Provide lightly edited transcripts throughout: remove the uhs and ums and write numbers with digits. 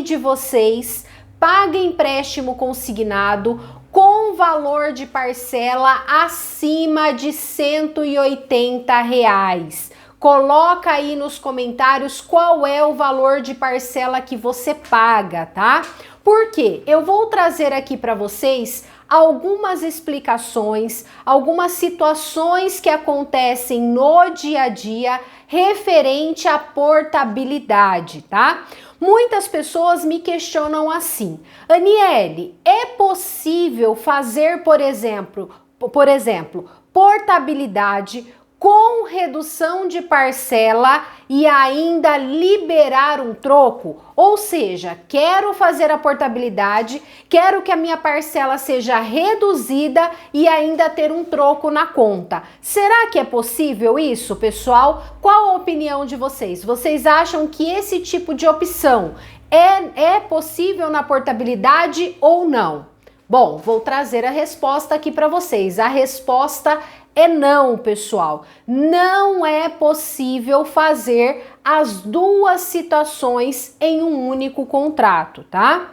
necessidade de vocês, paga empréstimo consignado com valor de parcela acima de R$ 180. Coloca aí nos comentários qual é o valor de parcela que você paga, tá? Porque eu vou trazer aqui para vocês algumas explicações, algumas situações que acontecem no dia a dia referente à portabilidade, tá? Muitas pessoas me questionam assim: Aniele, é possível fazer, por exemplo, portabilidade com redução de parcela e ainda liberar um troco? Ou seja, quero fazer a portabilidade, quero que a minha parcela seja reduzida e ainda ter um troco na conta. Será que é possível isso, pessoal? Qual a opinião de vocês? Vocês acham que esse tipo de opção é possível na portabilidade ou não? Bom, vou trazer a resposta aqui para vocês. A resposta é não, pessoal. Não é possível fazer as duas situações em um único contrato, tá?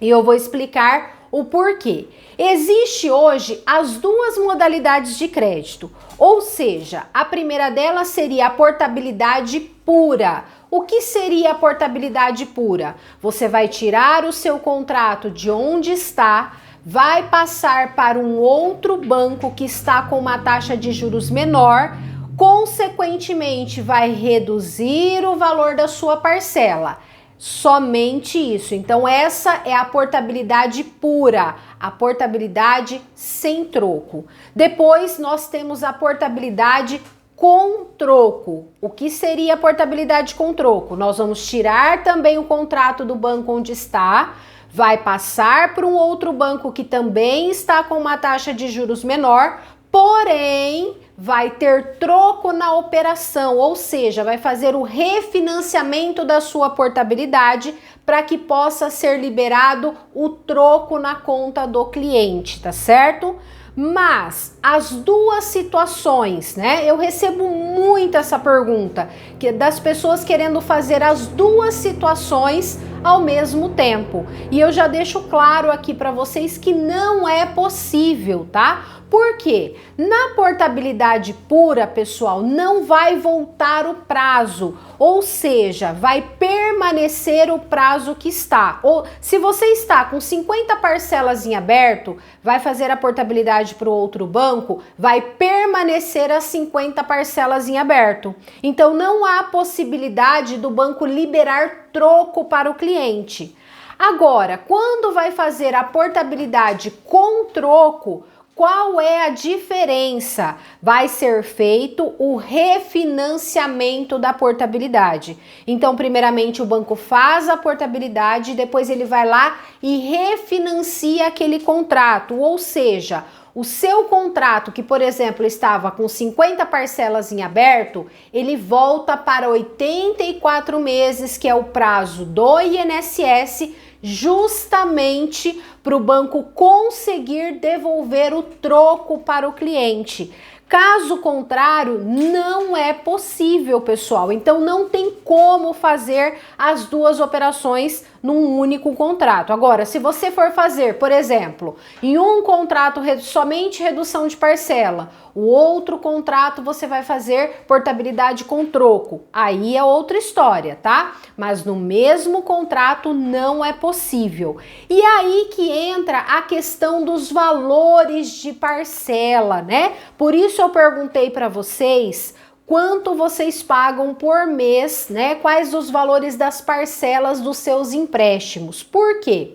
E eu vou explicar o porquê. Existe hoje as duas modalidades de crédito, ou seja, a primeira delas seria a portabilidade pura. O que seria a portabilidade pura? Você vai tirar o seu contrato de onde está, vai passar para um outro banco que está com uma taxa de juros menor, consequentemente vai reduzir o valor da sua parcela. Somente isso. Então essa é a portabilidade pura, a portabilidade sem troco. Depois nós temos a portabilidade com troco. O que seria a portabilidade com troco? Nós vamos tirar também o contrato do banco onde está, vai passar para um outro banco que também está com uma taxa de juros menor, porém vai ter troco na operação, ou seja, vai fazer o refinanciamento da sua portabilidade para que possa ser liberado o troco na conta do cliente, tá certo? Mas as duas situações, né? Eu recebo muito essa pergunta, que das pessoas querendo fazer as duas situações ao mesmo tempo. E eu já deixo claro aqui para vocês que não é possível, tá? Por quê? Na portabilidade pura, pessoal, não vai voltar o prazo, ou seja, vai permanecer o prazo que está. Ou se você está com 50 parcelas em aberto, vai fazer a portabilidade para o outro banco, vai permanecer as 50 parcelas em aberto. Então não há possibilidade do banco liberar troco para o cliente. Agora, quando vai fazer a portabilidade com troco, qual é a diferença? Vai ser feito o refinanciamento da portabilidade. Então, primeiramente, o banco faz a portabilidade, depois ele vai lá e refinancia aquele contrato. Ou seja, o seu contrato, que, por exemplo, estava com 50 parcelas em aberto, ele volta para 84 meses, que é o prazo do INSS, justamente para o banco conseguir devolver o troco para o cliente. Caso contrário, não é possível, pessoal. Então não tem como fazer as duas operações num único contrato. Agora, se você for fazer, por exemplo, em um contrato somente redução de parcela, o outro contrato você vai fazer portabilidade com troco. Aí é outra história, tá? Mas no mesmo contrato não é possível. E aí que entra a questão dos valores de parcela, né? Por isso eu perguntei para vocês quanto vocês pagam por mês, né? Quais os valores das parcelas dos seus empréstimos. Por quê?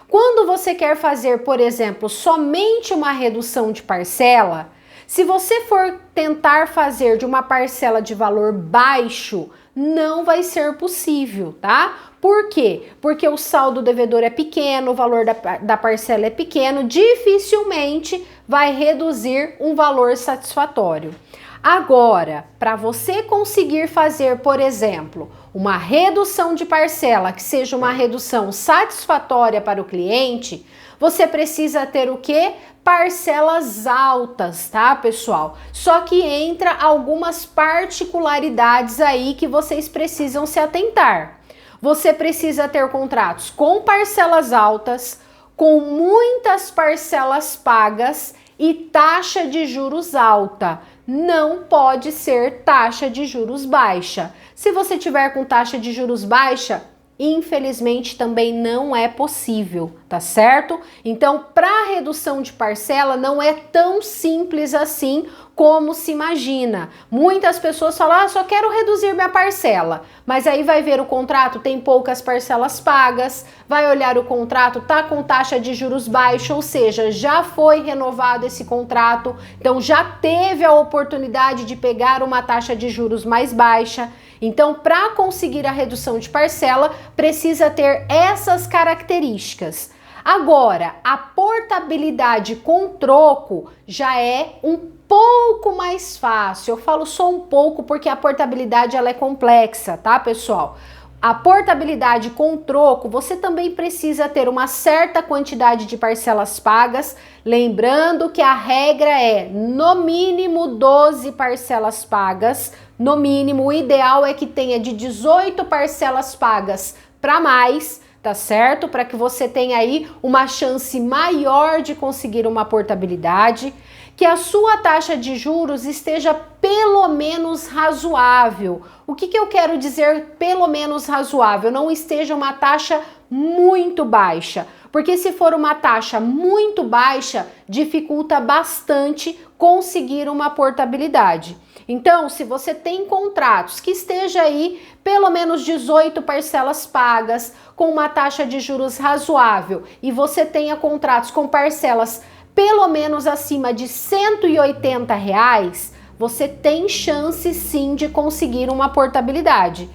Quando você quer fazer, por exemplo, somente uma redução de parcela, se você for tentar fazer de uma parcela de valor baixo, não vai ser possível, tá? Por quê? Porque o saldo devedor é pequeno, o valor da parcela é pequeno, dificilmente vai reduzir um valor satisfatório. Agora, para você conseguir fazer, por exemplo, uma redução de parcela que seja uma redução satisfatória para o cliente, você precisa ter o quê? Parcelas altas, tá, pessoal? Só que entra algumas particularidades aí que vocês precisam se atentar. você precisa ter contratos com parcelas altas, com muitas parcelas pagas e taxa de juros alta. Não pode ser taxa de juros baixa. Se você tiver com taxa de juros baixa, infelizmente também não é possível, tá certo? Então, para redução de parcela não é tão simples assim como se imagina. Muitas pessoas falam, só quero reduzir minha parcela, mas aí vai ver o contrato, tem poucas parcelas pagas, vai olhar o contrato, tá com taxa de juros baixa, ou seja, já foi renovado esse contrato, então já teve a oportunidade de pegar uma taxa de juros mais baixa. Então, para conseguir a redução de parcela, precisa ter essas características. Agora, a portabilidade com troco já é um pouco mais fácil. Eu falo só um pouco porque a portabilidade ela é complexa, tá, pessoal? A portabilidade com troco, você também precisa ter uma certa quantidade de parcelas pagas, lembrando que a regra é no mínimo 12 parcelas pagas, no mínimo. O ideal é que tenha de 18 parcelas pagas para mais, tá certo? Para que você tenha aí uma chance maior de conseguir uma portabilidade, que a sua taxa de juros esteja pelo menos razoável. O que eu quero dizer pelo menos razoável? Não esteja uma taxa muito baixa, porque se for uma taxa muito baixa, dificulta bastante conseguir uma portabilidade. Então, se você tem contratos que esteja aí pelo menos 18 parcelas pagas, com uma taxa de juros razoável, e você tenha contratos com parcelas pelo menos acima de R$180, você tem chance sim de conseguir uma portabilidade.